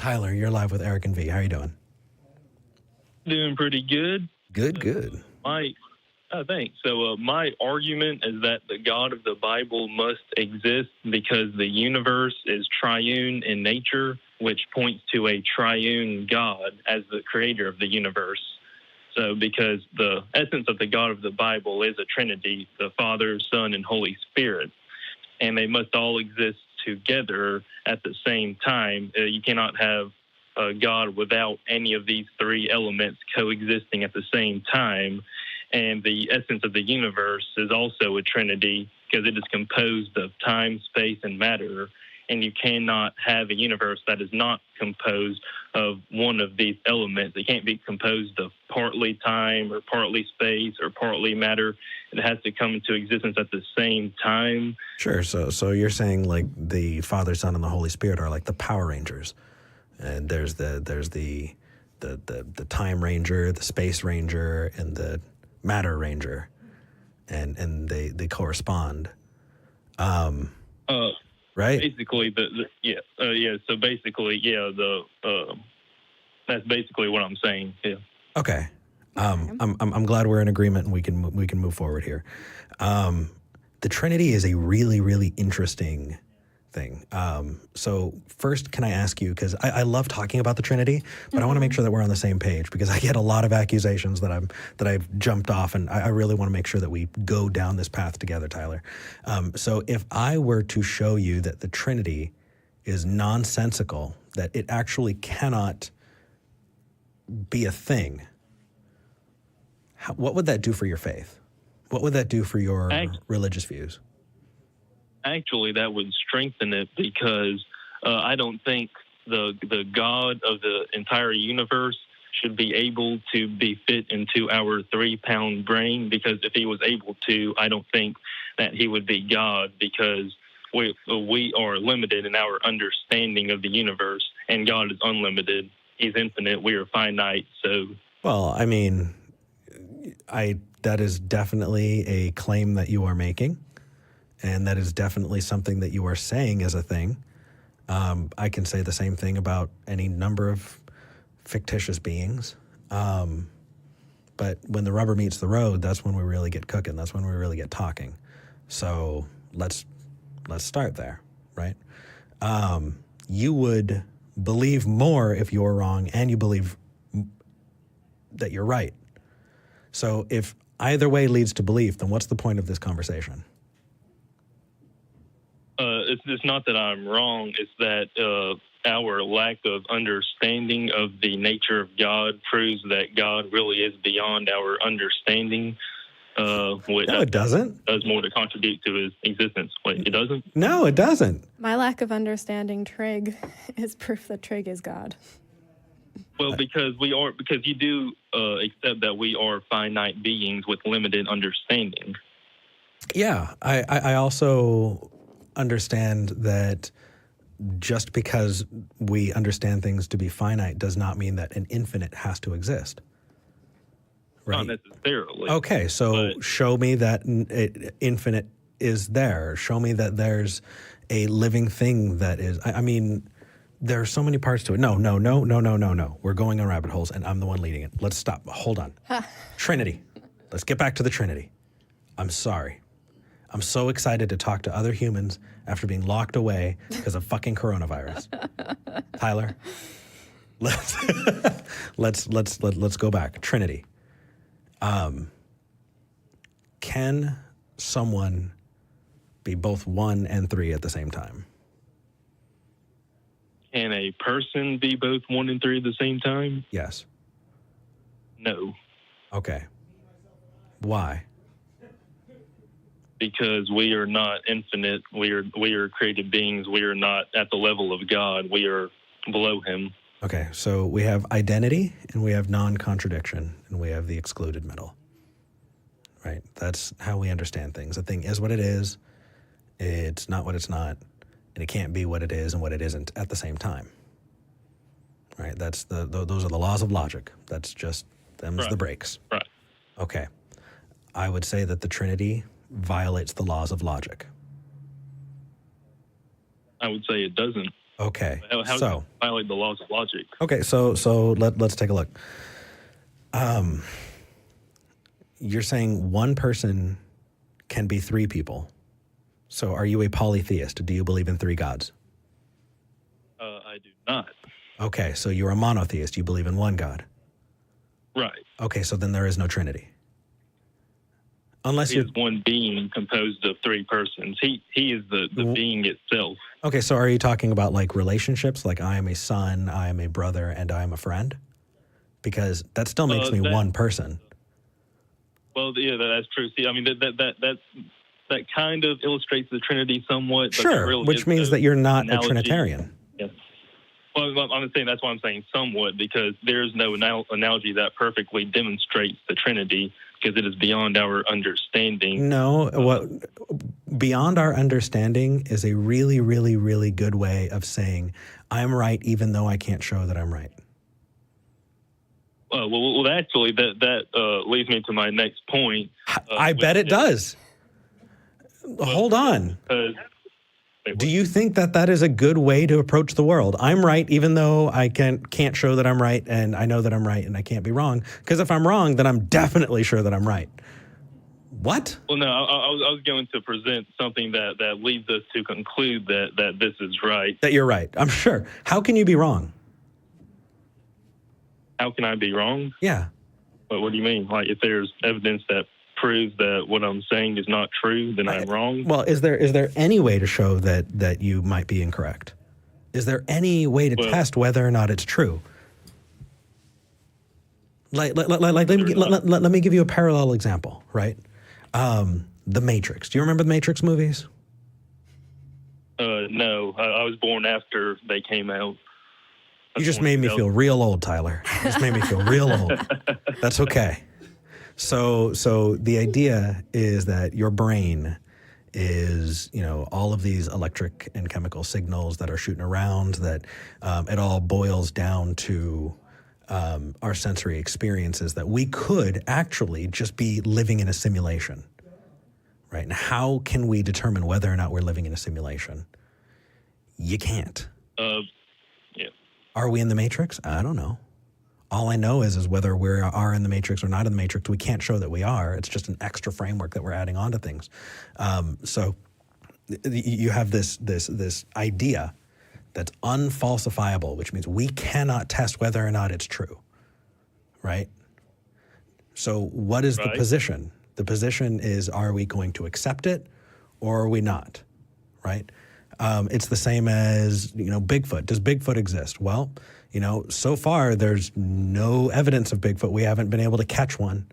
Tyler, you're live with Eric and V. How are you doing? Doing pretty good. Good. Thanks. So my argument is that the God of the Bible must exist because the universe is triune in nature, which points to a triune God as the creator of the universe. So because the essence of the God of the Bible is a Trinity, the Father, Son, and Holy Spirit, and they must all exist together at the same time. You cannot have God without any of these three elements coexisting at the same time. And the essence of the universe is also a trinity because it is composed of time, space, and matter. And you cannot have a universe that is not composed of one of these elements. It can't be composed of partly time or partly space or partly matter. It has to come into existence at the same time. Sure. So you're saying like the Father, Son, and the Holy Spirit are like the Power Rangers, and there's the Time Ranger, the Space Ranger, and the Matter Ranger, and they correspond. Right. Basically, So basically, that's basically what I'm saying. Yeah. Okay. I'm glad we're in agreement and we can move forward here. The Trinity is a really, really interesting thing. So first, can I ask you, because I love talking about the Trinity, but I want to make sure that we're on the same page because I get a lot of accusations that I've jumped off, and I really want to make sure that we go down this path together, Tyler. So if I were to show you that the Trinity is nonsensical, that it actually cannot be a thing, what would that do for your faith? What would that do for your religious views? Actually, that would strengthen it because I don't think the God of the entire universe should be able to be fit into our 3-pound brain, because if he was able to, I don't think that he would be God, because we are limited in our understanding of the universe, and God is unlimited. He's infinite. We are finite. So, well, I mean, that is definitely a claim that you are making. And that is definitely something that you are saying as a thing. I can say the same thing about any number of fictitious beings. But when the rubber meets the road, that's when we really get cooking. That's when we really get talking. So let's start there, right? You would believe more if you're wrong, and you believe that you're right. So if either way leads to belief, then what's the point of this conversation? It's not that I'm wrong. It's that our lack of understanding of the nature of God proves that God really is beyond our understanding. No, it doesn't. Does more to contribute to his existence. Wait, it doesn't? No, it doesn't. My lack of understanding Trig is proof that Trig is God. Well, because you do accept that we are finite beings with limited understanding. Yeah, I also understand that just because we understand things to be finite does not mean that an infinite has to exist. Right? Not necessarily. Okay, so show me that infinite is there. Show me that there's a living thing that is. I mean, there are so many parts to it. No. We're going on rabbit holes, and I'm the one leading it. Let's stop. Hold on. Trinity. Let's get back to the Trinity. I'm sorry. I'm so excited to talk to other humans after being locked away because of fucking coronavirus. Tyler, let's go back. Trinity. Can someone be both 1 and 3 at the same time? Can a person be both 1 and 3 at the same time? Yes. No. Okay. Why? Because we are not infinite. We are created beings. We are not at the level of God. We are below him. Okay, so we have identity and we have non-contradiction and we have the excluded middle. Right? That's how we understand things. A thing is what it is. It's not what it's not. And it can't be what it is and what it isn't at the same time. Right? Those are the laws of logic. That's just them's the breaks. Right. Okay. I would say that the Trinity violates the laws of logic. I would say it doesn't. Okay. How does So, that violate the laws of logic? okay. Let's take a look. You're saying one person can be three people. So are you a polytheist? Do you believe in three gods? I do not. Okay. So you're a monotheist. You believe in one God. Right. Okay. So then there is no Trinity. Unless He you're is one being composed of three persons. He is the being itself. okay. So are you talking about like relationships? Like I am a son, I am a brother, and I am a friend? Because that still makes me one person. Well, yeah, that's true. See, I mean, that kind of illustrates the Trinity somewhat. But Sure, really which means that you're not a Trinitarian. Yes. Well, I'm saying that's why I'm saying somewhat, because there's no analogy that perfectly demonstrates the Trinity, because it is beyond our understanding. No, what beyond our understanding is a really, really, really good way of saying I'm right, even though I can't show that I'm right. Well, actually, that leads me to my next point. I bet it does. Hold on. Do you think that is a good way to approach the world? I'm right, even though I can't show that I'm right, and I know that I'm right, and I can't be wrong. Because if I'm wrong, then I'm definitely sure that I'm right. What? Well, no, I was going to present something that leads us to conclude that this is right. That you're right. I'm sure. How can you be wrong? How can I be wrong? Yeah. But what do you mean? Like, if there's evidence that proves that what I'm saying is not true, then I'm wrong? Well, is there any way to show that you might be incorrect? Is there any way to test whether or not it's true? Let me give you a parallel example, right? The Matrix. Do you remember the Matrix movies? No, I was born after they came out. You just made me feel real old, Tyler. You just made me feel real old. That's okay. So the idea is that your brain is, all of these electric and chemical signals that are shooting around, that it all boils down to our sensory experiences, that we could actually just be living in a simulation, right? And how can we determine whether or not we're living in a simulation? You can't. Yeah. Are we in the Matrix? I don't know. All I know is whether we are in the Matrix or not in the Matrix, we can't show that we are. It's just an extra framework that we're adding onto things. So you have this idea that's unfalsifiable, which means we cannot test whether or not it's true, right? So what is the position? The position is, are we going to accept it or are we not, right? It's the same as, Bigfoot. Does Bigfoot exist? Well, so far there's no evidence of Bigfoot. We haven't been able to catch one.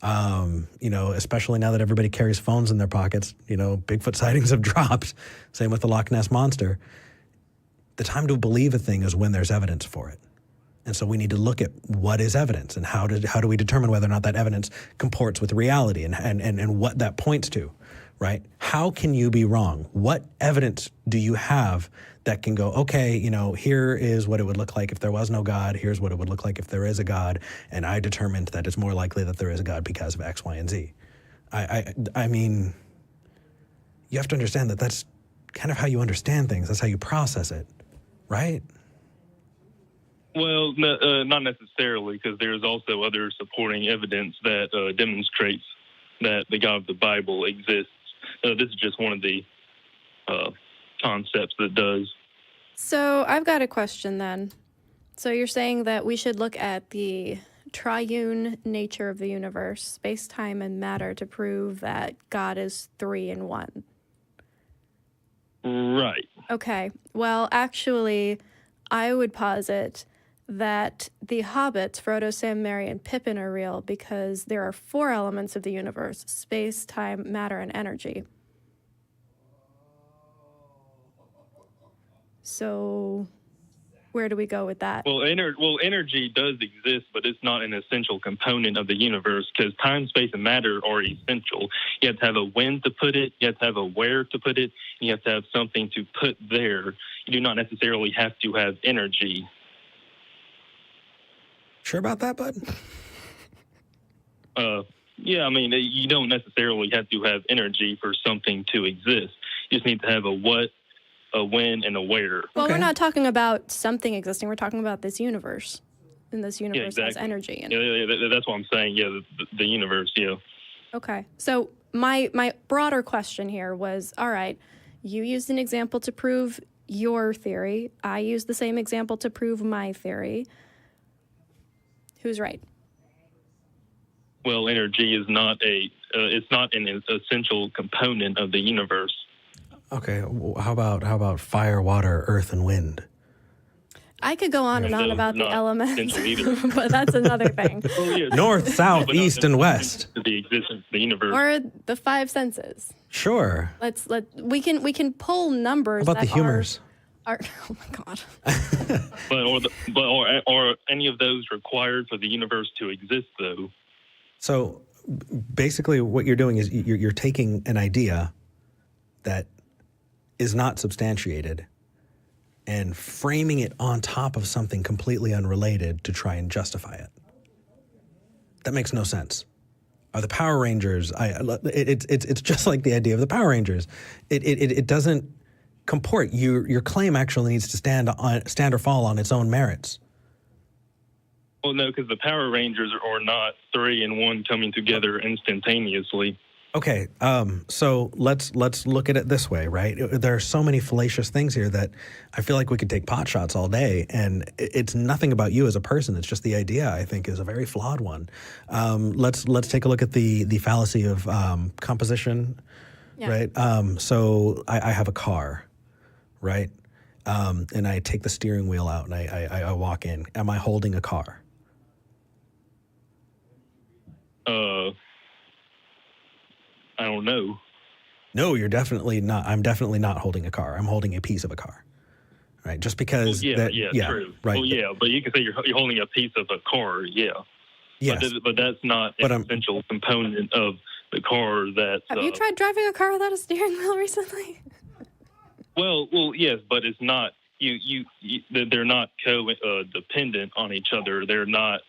Especially now that everybody carries phones in their pockets, Bigfoot sightings have dropped. Same with the Loch Ness Monster. The time to believe a thing is when there's evidence for it. And so we need to look at what is evidence and how do we determine whether or not that evidence comports with reality and what that points to, right? How can you be wrong? What evidence do you have that can go, okay, here is what it would look like if there was no God. Here's what it would look like if there is a God. And I determined that it's more likely that there is a God because of X, Y, and Z. I mean, you have to understand that that's kind of how you understand things. That's how you process it, right? Well, not necessarily, because there's also other supporting evidence that demonstrates that the God of the Bible exists. This is just one of the concepts that does. So I've got a question then. So you're saying that we should look at the triune nature of the universe, space, time, and matter, to prove that God is three in one. Right. Okay. Well, actually, I would posit that the hobbits, Frodo, Sam, Merry, and Pippin, are real because there are four elements of the universe: space, time, matter, and energy. So where do we go with that? Well, energy does exist, but it's not an essential component of the universe, because time, space, and matter are essential. You have to have a when to put it, you have to have a where to put it, and you have to have something to put there. You do not necessarily have to have energy. Sure about that, bud? Yeah, I mean, you don't necessarily have to have energy for something to exist. You just need to have a what, a when, and a where. Well, Okay. we're not talking about something existing. We're talking about this universe. And this universe has exactly. energy in Yeah, it. that's what I'm saying. Yeah, the universe. Yeah. Okay. So my broader question here was, all right, you used an example to prove your theory. I used the same example to prove my theory. Who's right? Well, energy is not it's not an essential component of the universe. Okay. How about fire, water, earth, and wind? I could go on and on Those about the not elements, essential either. but that's another thing. Well, yeah, North, south, but not east, and west. The existence of the universe. Or the five senses. Sure. We can pull numbers. How about that the humors? Are oh my god. Or any of those required for the universe to exist, though. So basically what you're doing is you're taking an idea that is not substantiated and framing it on top of something completely unrelated to try and justify it. That makes no sense. Are the Power Rangers? It's just like the idea of the Power Rangers. It doesn't comport. Your claim actually needs to stand or fall on its own merits. Well, no, because the Power Rangers are not three and one coming together instantaneously. Okay, so let's look at it this way, right? There are so many fallacious things here that I feel like we could take pot shots all day, and it's nothing about you as a person. It's just the idea, I think, is a very flawed one. Let's take a look at the fallacy of composition, Yeah. right? So I have a car, right? And I take the steering wheel out and I walk in. Am I holding a car? I don't know. No, you're definitely not. I'm definitely not holding a car. I'm holding a piece of a car, right? Just because. Well, true. Right. Well, yeah, but you can say you're holding a piece of a car, yeah. Yes. But that's not an essential component of the car. That Have you tried driving a car without a steering wheel recently? Well, yes, but it's not. They're not dependent on each other. They're not.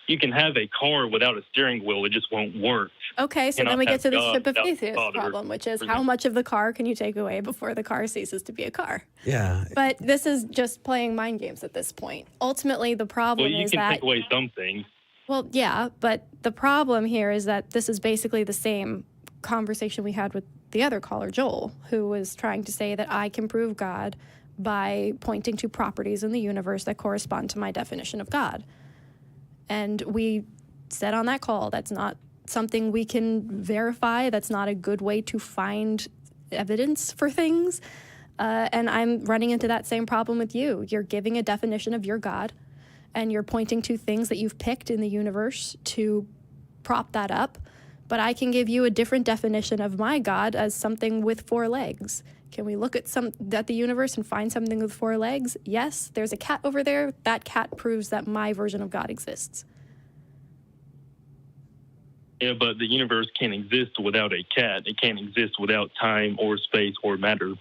You can have a car without a steering wheel; it just won't work. Okay, so Cannot then we get have to the God ship of without Theist Father. problem, which is how much of the car can you take away before the car ceases to be a car? Yeah. But this is just playing mind games at this point. Ultimately, the problem Well, you is can that. take away some things. Well, yeah, but the problem here is that this is basically the same conversation we had with the other caller, Joel, who was trying to say that I can prove God by pointing to properties in the universe that correspond to my definition of God. And we said on that call, that's not something we can verify. That's not a good way to find evidence for things. And I'm running into that same problem with you. You're giving a definition of your God, and you're pointing to things that you've picked in the universe to prop that up. But I can give you a different definition of my God as something with four legs. Can we look at the universe and find something with four legs? Yes, there's a cat over there. That cat proves that my version of God exists. Yeah, but the universe can't exist without a cat. It can't exist without time or space or matter.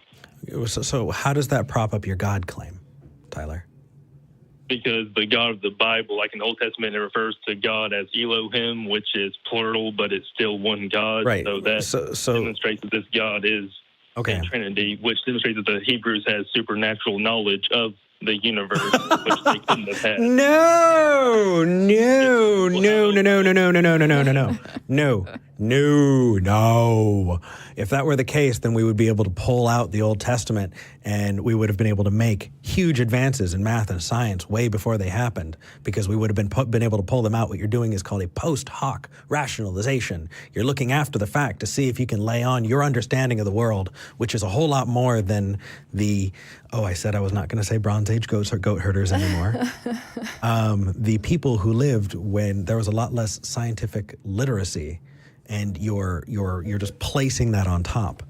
So how does that prop up your God claim, Tyler? Because the God of the Bible, like in the Old Testament, it refers to God as Elohim, which is plural, but it's still one God. Right. So that demonstrates that this God is okay. in Trinity, which demonstrates that the Hebrews had supernatural knowledge of the universe, which they couldn't have had. No. If that were the case, then we would be able to pull out the Old Testament and we would have been able to make huge advances in math and science way before they happened, because we would have been able to pull them out. What you're doing is called a post hoc rationalization. You're looking after the fact to see if you can lay on your understanding of the world, which is a whole lot more than I said I was not going to say Bronze Age goat herders anymore. The people who lived when there was a lot less scientific literacy, and you're just placing that on top.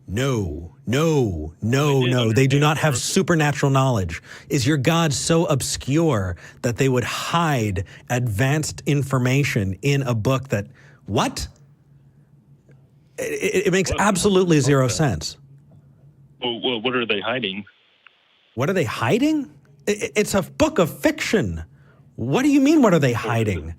No. They do not have supernatural knowledge. Is your God so obscure that they would hide advanced information in a book that, what? It makes absolutely zero sense. Well, what are they hiding? What are they hiding? It's a book of fiction. What do you mean, what are they hiding?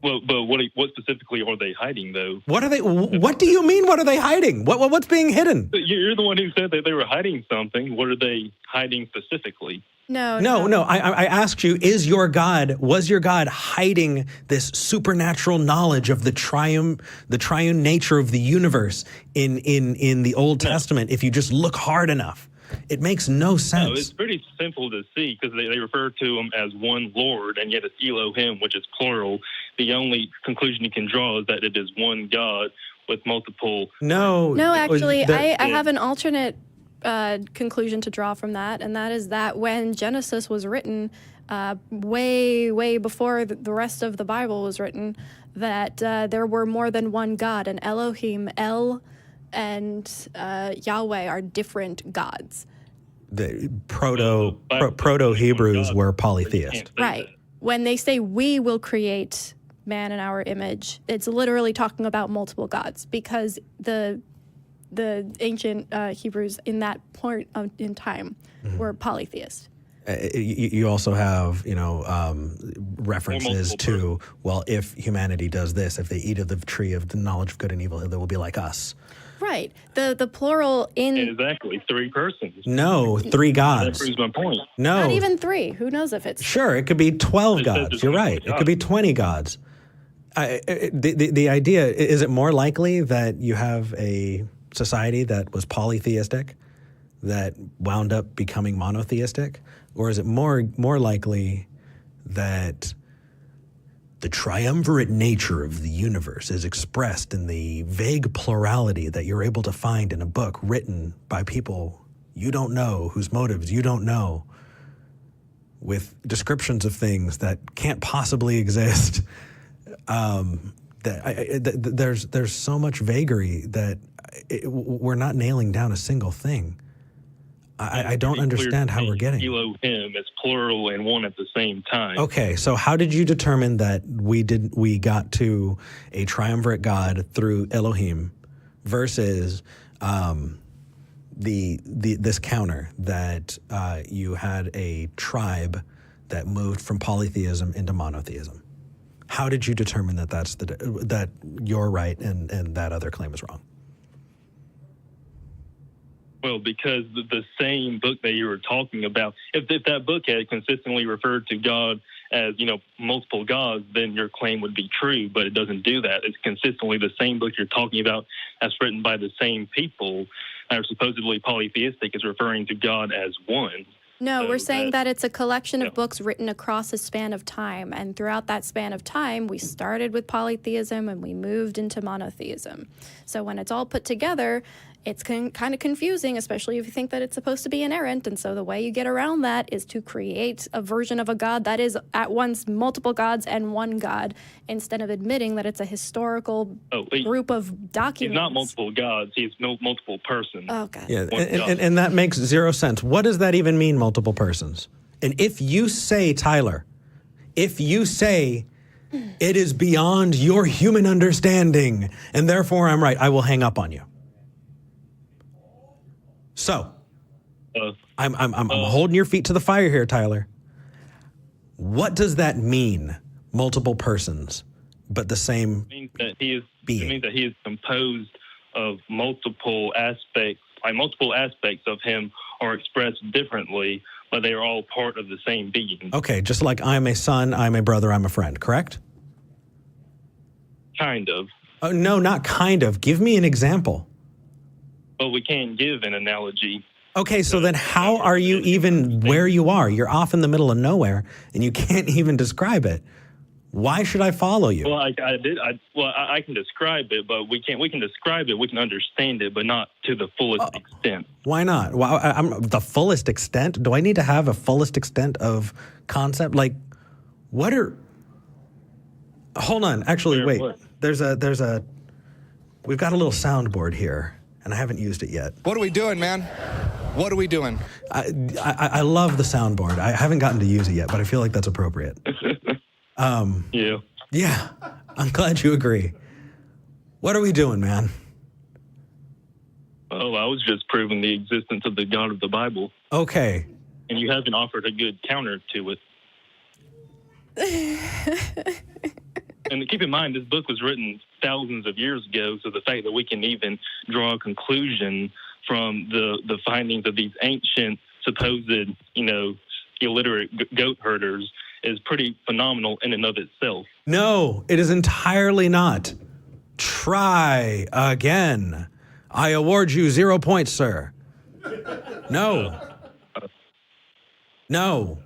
Well, but what specifically are they hiding, though? What are they? What do you mean? What are they hiding? What's being hidden? You're the one who said that they were hiding something. What are they hiding specifically? No. I asked you: was your God hiding this supernatural knowledge of the triune nature of the universe in the Old Testament? If you just look hard enough. It makes no sense. No, it's pretty simple to see because they refer to him as one Lord, and yet it's Elohim, which is plural. The only conclusion you can draw is that it is one God with multiple. No, actually, I have an alternate conclusion to draw from that, and that is that when Genesis was written, way before the rest of the Bible was written, that there were more than one God, and Elohim, El, and Yahweh are different gods. The proto-Hebrews were polytheist. Right. When they say we will create man in our image, it's literally talking about multiple gods because the ancient Hebrews in that point in time were polytheist. You also have, references to, well, if humanity does this, if they eat of the tree of the knowledge of good and evil, they will be like us. Right. The plural in... Exactly. 3 persons. No, 3 gods. That proves my point. No. Not even 3. Who knows if it's... Sure, it could be 12 gods. You're right. It could be 20 gods. The idea, is it more likely that you have a society that was polytheistic that wound up becoming monotheistic? Or is it more likely that the triumvirate nature of the universe is expressed in the vague plurality that you're able to find in a book written by people you don't know, whose motives you don't know, with descriptions of things that can't possibly exist? There's so much vagary that we're not nailing down a single thing. I don't understand how we're getting. Elohim, it's plural and one at the same time. Okay, so how did you determine that we got to a triumvirate God through Elohim versus this counter that you had a tribe that moved from polytheism into monotheism? How did you determine that that you're right and that other claim is wrong? Well, because the same book that you were talking about, if that book had consistently referred to God as, multiple gods, then your claim would be true, but it doesn't do that. It's consistently the same book you're talking about as written by the same people that are supposedly polytheistic is referring to God as one. No, we're saying that it's a collection of books written across a span of time, and throughout that span of time, we started with polytheism and we moved into monotheism. So when it's all put together, it's kind of confusing, especially if you think that it's supposed to be inerrant. And so the way you get around that is to create a version of a god that is at once multiple gods and one god, instead of admitting that it's a historical group of documents. He's not multiple gods. He's multiple persons. Oh, God. Yeah, and that makes zero sense. What does that even mean, multiple persons? And if you say, Tyler, it is beyond your human understanding, and therefore I'm right, I will hang up on you. So, I'm holding your feet to the fire here, Tyler. What does that mean, multiple persons, but the same being? It means that he is composed of multiple aspects. Multiple aspects of him are expressed differently, but they are all part of the same being. Okay, just like I'm a son, I'm a brother, I'm a friend, correct? Kind of. No, not kind of. Give me an example. But we can't give an analogy. Okay, so then how are you even where you are? You're off in the middle of nowhere, and you can't even describe it. Why should I follow you? Well, I can describe it, but we can describe it, we can understand it, but not to the fullest extent. Why not? Well, the fullest extent? Do I need to have a fullest extent of concept? Like, what are... Hold on. Actually, wait. What? We've got a little soundboard here, and I haven't used it yet. What are we doing, man? What are we doing? I love the soundboard. I haven't gotten to use it yet, but I feel like that's appropriate. Yeah. Yeah, I'm glad you agree. What are we doing, man? Oh, I was just proving the existence of the God of the Bible. Okay. And you haven't offered a good counter to it. And keep in mind, this book was written thousands of years ago, so the fact that we can even draw a conclusion from the findings of these ancient, supposed, illiterate goat herders is pretty phenomenal in and of itself. No, it is entirely not. Try again. I award you 0 points, sir. No. No.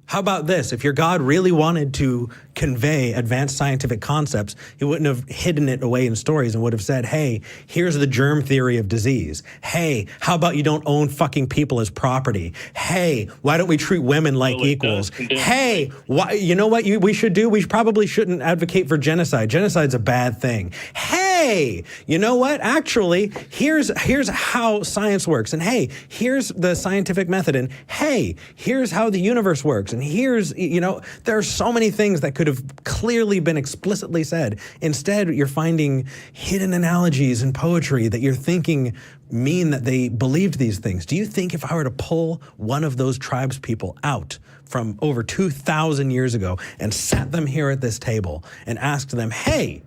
How about this? If your God really wanted to convey advanced scientific concepts, he wouldn't have hidden it away in stories and would have said, hey, here's the germ theory of disease. Hey, how about you don't own fucking people as property? Hey, why don't we treat women like equals? Hey, why, you know what we should do? We probably shouldn't advocate for genocide. Genocide's a bad thing. Hey, you know what? Actually, here's how science works. And hey, here's the scientific method. And hey, here's how the universe works. And here's, there are so many things that could have clearly been explicitly said. Instead, you're finding hidden analogies in poetry that you're thinking mean that they believed these things. Do you think if I were to pull one of those tribes people out from over 2,000 years ago and sat them here at this table and asked them, hey,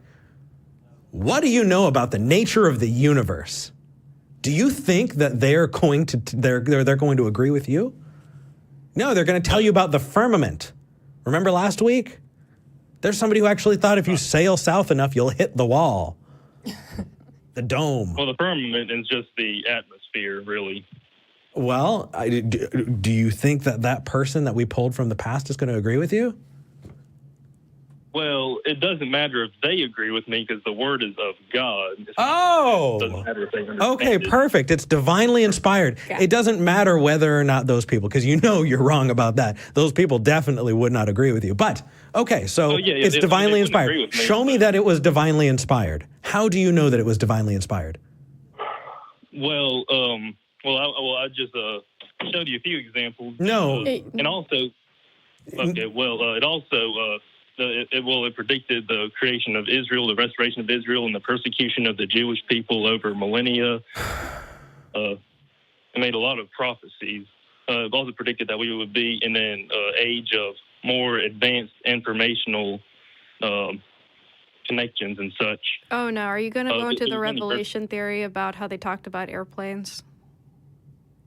what do you know about the nature of the universe? Do you think that they're going to agree with you? No, they're going to tell you about the firmament. Remember last week? There's somebody who actually thought if you sail south enough, you'll hit the wall. The dome. Well, the firmament is just the atmosphere, really. Well, do you think that person that we pulled from the past is going to agree with you? Well, it doesn't matter if they agree with me because the word is of God. It doesn't matter if they understand okay, it. perfect. It's divinely inspired. Yeah. It doesn't matter whether or not those people, because you're wrong about that. Those people definitely would not agree with you. But, okay, so it's divinely inspired. Show me that it was divinely inspired. How do you know that it was divinely inspired? Well, I just showed you a few examples. No. And also, it also... It predicted the creation of Israel, the restoration of Israel, and the persecution of the Jewish people over millennia. It made a lot of prophecies. It also predicted that we would be in an age of more advanced informational connections and such. Oh, no. Are you going to go into the there's revelation theory about how they talked about airplanes?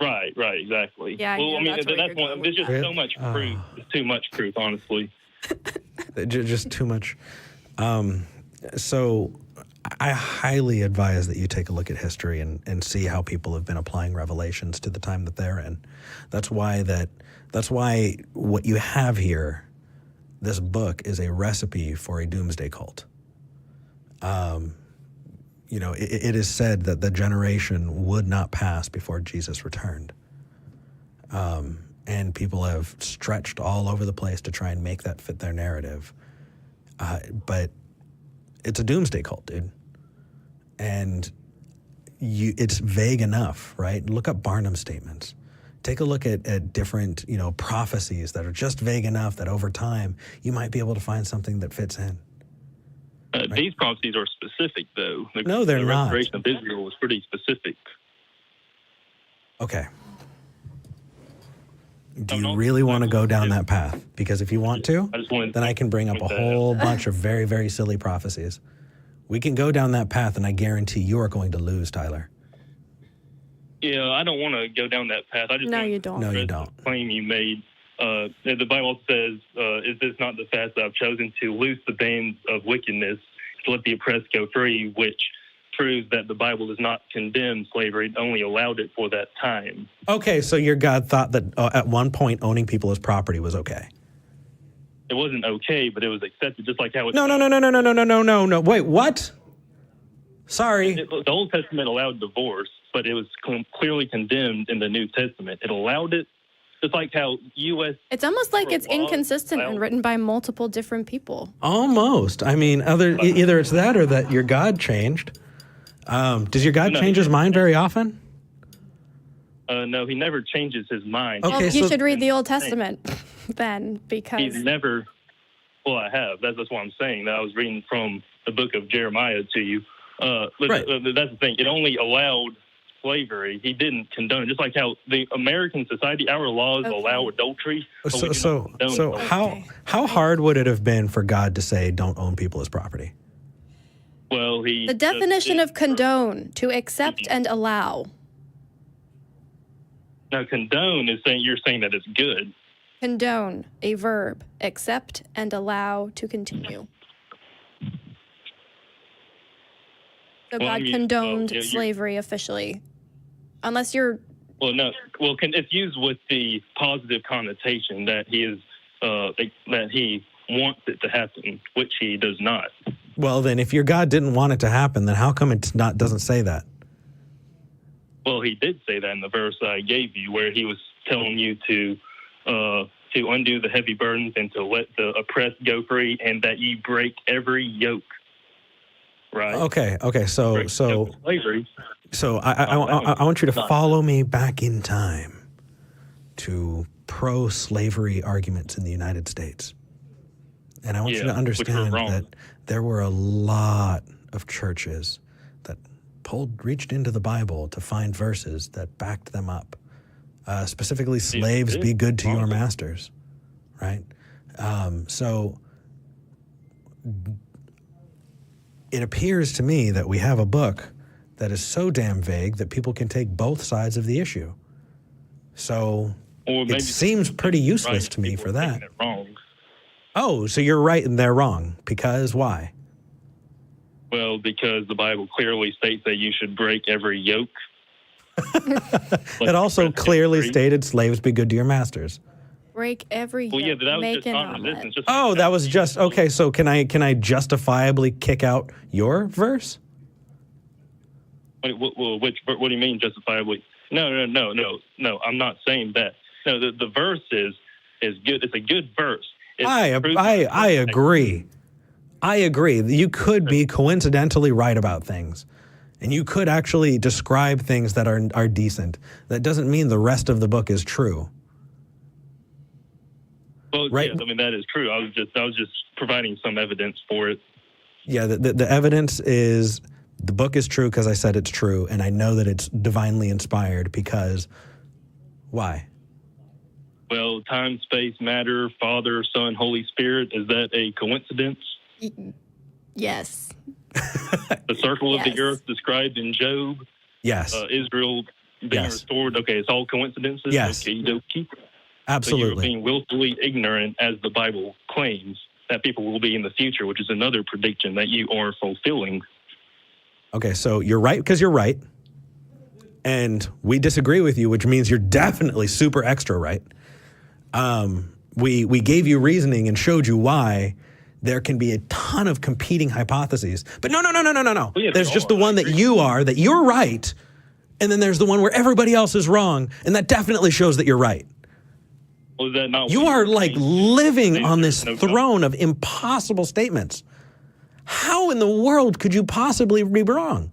Right, exactly. Yeah, that's one. There's just so much proof. There's too much proof, honestly. Just too much. So I highly advise that you take a look at history and see how people have been applying revelations to the time that they're in. That's why what you have here, this book, is a recipe for a doomsday cult. It is said that the generation would not pass before Jesus returned. And people have stretched all over the place to try and make that fit their narrative. But it's a doomsday cult, dude. And it's vague enough, right? Look up Barnum statements. Take a look at different, prophecies that are just vague enough that over time you might be able to find something that fits in. Right? These prophecies are specific, though. No, they're not. The restoration of Israel was pretty specific. Okay. Do you really want to go down that path? Because if you want to, then I can bring up a whole bunch of very, very silly prophecies. We can go down that path, and I guarantee you are going to lose, Tyler. Yeah, I don't want to go down that path. You don't. No, you don't. The claim you made. The Bible says, is this not the fast I've chosen to loose the bands of wickedness, to let the oppressed go free, which proves that the Bible does not condemn slavery. It only allowed it for that time. Okay, so your God thought that at one point owning people as property was okay. It wasn't okay, but it was accepted, just like how it's... No. Wait, what? Sorry. The Old Testament allowed divorce, but it was clearly condemned in the New Testament. It allowed it, just like how U.S. It's almost like it's inconsistent and written by multiple different people. Almost. I mean, either it's that or that your God changed. Does your God change his mind very often? No, he never changes his mind. Okay, well, you should read the Old Testament then, because... He's never... Well, I have. That's what I'm saying. I was reading from the book of Jeremiah to you. Right. That's the thing. It only allowed slavery. He didn't condone it. Just like how the American society, our laws allow adultery. But we do not condone adultery. How hard would it have been for God to say, don't own people as property? Well, The definition of condone, to accept and allow. Now, condone is saying you're saying that it's good. Condone, a verb, accept and allow to continue. So Well, I God mean, condoned you're- slavery officially. Unless you're... Well, no. Well, it's used with the positive connotation that he is that he wants it to happen, which he does not. Well, then, if your God didn't want it to happen, then how come it doesn't say that? Well, he did say that in the verse I gave you, where he was telling you to undo the heavy burdens and to let the oppressed go free, and that ye break every yoke. Right. Okay. So slavery. So I want you to follow me back in time to pro-slavery arguments in the United States. And I want you to understand that there were a lot of churches that reached into the Bible to find verses that backed them up. Specifically, slaves be good to your masters, right? So it appears to me that we have a book that is so damn vague that people can take both sides of the issue. So it seems pretty useless to me for that. Oh, so you're right and they're wrong. Because why? Well, because the Bible clearly states that you should break every yoke. It also clearly stated slaves be good to your masters. Break every yoke. Well, yeah, but that was make just an non-resistance. omelet. That was just okay. So can I justifiably kick out your verse? What do you mean justifiably? No. I'm not saying that. No, the verse is good. It's a good verse. I agree. I agree. You could be coincidentally right about things. And you could actually describe things that are decent. That doesn't mean the rest of the book is true. Well, right? Yes, I mean, that is true. I was just providing some evidence for it. Yeah, the evidence is the book is true because I said it's true, and I know that it's divinely inspired because why? Well, time, space, matter, Father, Son, Holy Spirit, is that a coincidence? Yes. The circle of the earth described in Job. Yes. Israel being restored. Okay, it's all coincidences? Yes. Okey-dokey. Absolutely. So you're being willfully ignorant, as the Bible claims, that people will be in the future, which is another prediction that you are fulfilling. Okay, so you're right because you're right. And we disagree with you, which means you're definitely super extra right. We gave you reasoning and showed you why there can be a ton of competing hypotheses. But no. Well, yeah, there's just the one that you're right. And then there's the one where everybody else is wrong. And that definitely shows that you're right. Well, is that not you are like living on this throne of impossible statements. How in the world could you possibly be wrong?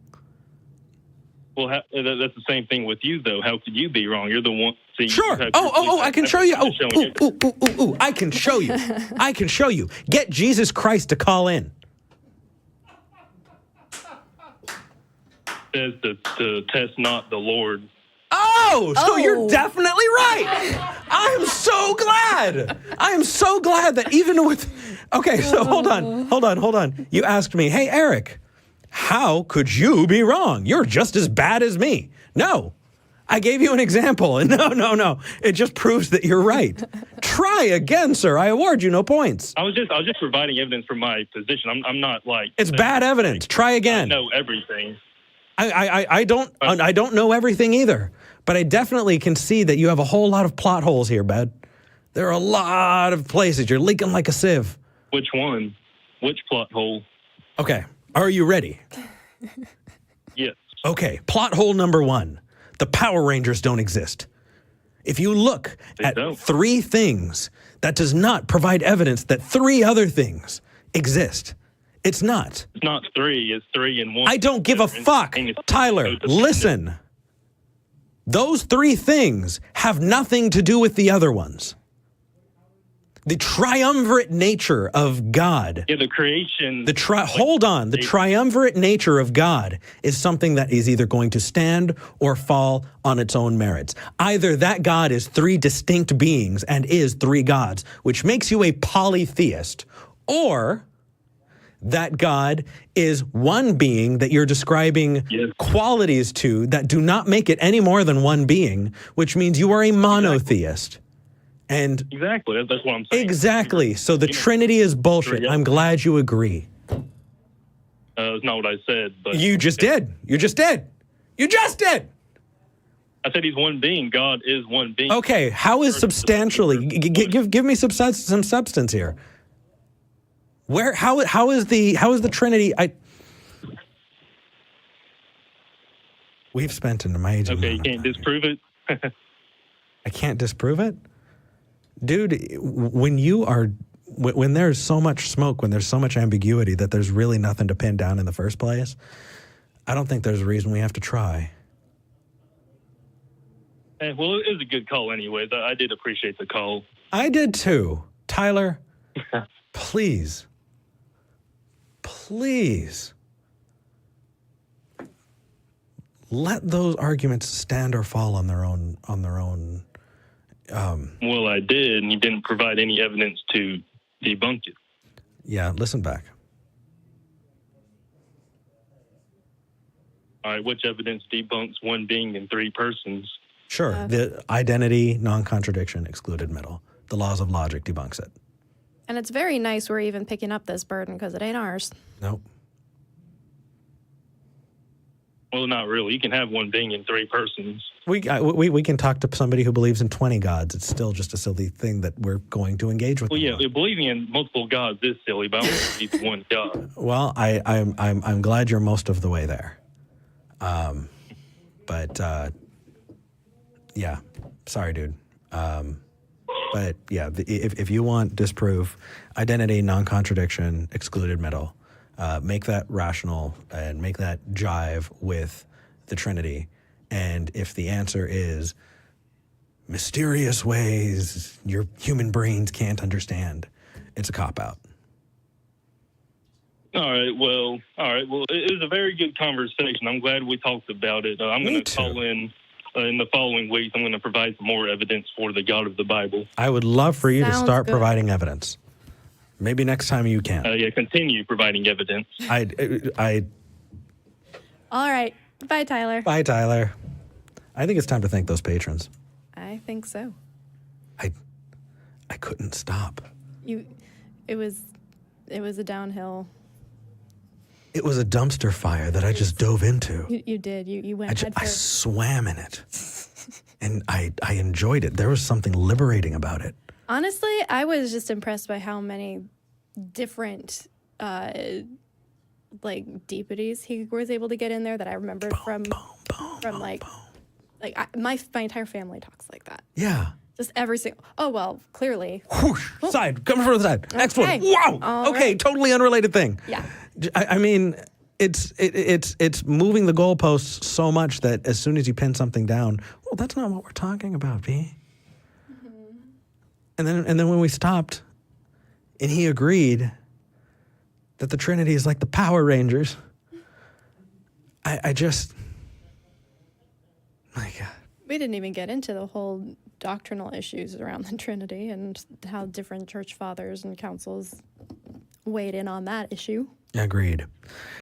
Well, that's the same thing with you, though. How could you be wrong? You're the one. See, sure. I can show you. I can show you. I can show you. Get Jesus Christ to call in. Says to test not the Lord. So you're definitely right. I am so glad that even with... Okay, so hold on. You asked me, hey, Eric, how could you be wrong? You're just as bad as me. No, I gave you an example. And no. It just proves that you're right. Try again, sir. I award you no points. I was just providing evidence for my position. I'm not like... It's bad evidence. Try again. I know everything. I don't know everything either. But I definitely can see that you have a whole lot of plot holes here, bud. There are a lot of places. You're leaking like a sieve. Which one? Which plot hole? Okay. Are you ready? Yes. Okay. Plot hole number 1. The Power Rangers don't exist. If you look at 3 things, that does not provide evidence that 3 other things exist. It's not. It's not 3. It's 3 and 1. I don't give a fuck. Tyler, listen. Those 3 things have nothing to do with the other ones. The triumvirate nature of God. Yeah, the creation. Hold on. The triumvirate nature of God is something that is either going to stand or fall on its own merits. Either that God is three distinct beings and is three gods, which makes you a polytheist, or that God is one being that you're describing qualities to that do not make it any more than one being, which means you are a monotheist. And exactly, that's what I'm saying. Exactly. So the Trinity is bullshit. I'm glad you agree. It's not what I said, but you just did. You just did. You just did. I said he's one being. God is one being. Okay. How is substantially? Give me some substance here. Where? How is the Trinity? We've spent an amazing. Okay, you can't disprove it. I can't disprove it. Dude, when there's so much smoke, when there's so much ambiguity that there's really nothing to pin down in the first place, I don't think there's a reason we have to try. Well, it was a good call anyways. I did appreciate the call. I did too. Tyler, please, let those arguments stand or fall on their own. Well, I did, and you didn't provide any evidence to debunk it. Yeah, listen back. All right, which evidence debunks one being in three persons? Sure, the identity, non-contradiction, excluded middle. The laws of logic debunks it. And it's very nice we're even picking up this burden because it ain't ours. Nope. Well, not really. You can have one being in three persons. We can talk to somebody who believes in 20 gods. It's still just a silly thing that we're going to engage with. Well, yeah, believing in multiple gods is silly, but I only believe in one God. Well, I'm glad you're most of the way there. But yeah, sorry, dude. But yeah, if you want disproof, identity, non-contradiction, excluded middle, make that rational and make that jive with the Trinity. And if the answer is mysterious ways your human brains can't understand, it's a cop-out. All right. Well, it was a very good conversation. I'm glad we talked about it. I'm going to call in the following weeks. I'm going to provide some more evidence for the God of the Bible. I would love for you to start good. providing evidence. Maybe next time you can. Yeah, continue providing evidence. All right. Bye, Tyler. Bye, Tyler. I think it's time to thank those patrons. I think so. I couldn't stop. It was a downhill. It was a dumpster fire that I just dove into. You did. You went. I swam in it, and I enjoyed it. There was something liberating about it. Honestly, I was just impressed by how many different deepities he was able to get in there that I remembered from my entire family talks like that. Yeah. Just every single. Oh well, clearly. Whoosh, side, coming from the side. Next Okay. one. Wow. All Okay, right. totally unrelated thing. Yeah. I mean, it's moving the goalposts so much that as soon as you pin something down, well, that's not what we're talking about, B. Mm-hmm. And then when we stopped, and he agreed that the Trinity is like the Power Rangers, I just, my God. We didn't even get into the whole doctrinal issues around the Trinity and how different church fathers and councils weighed in on that issue. Agreed.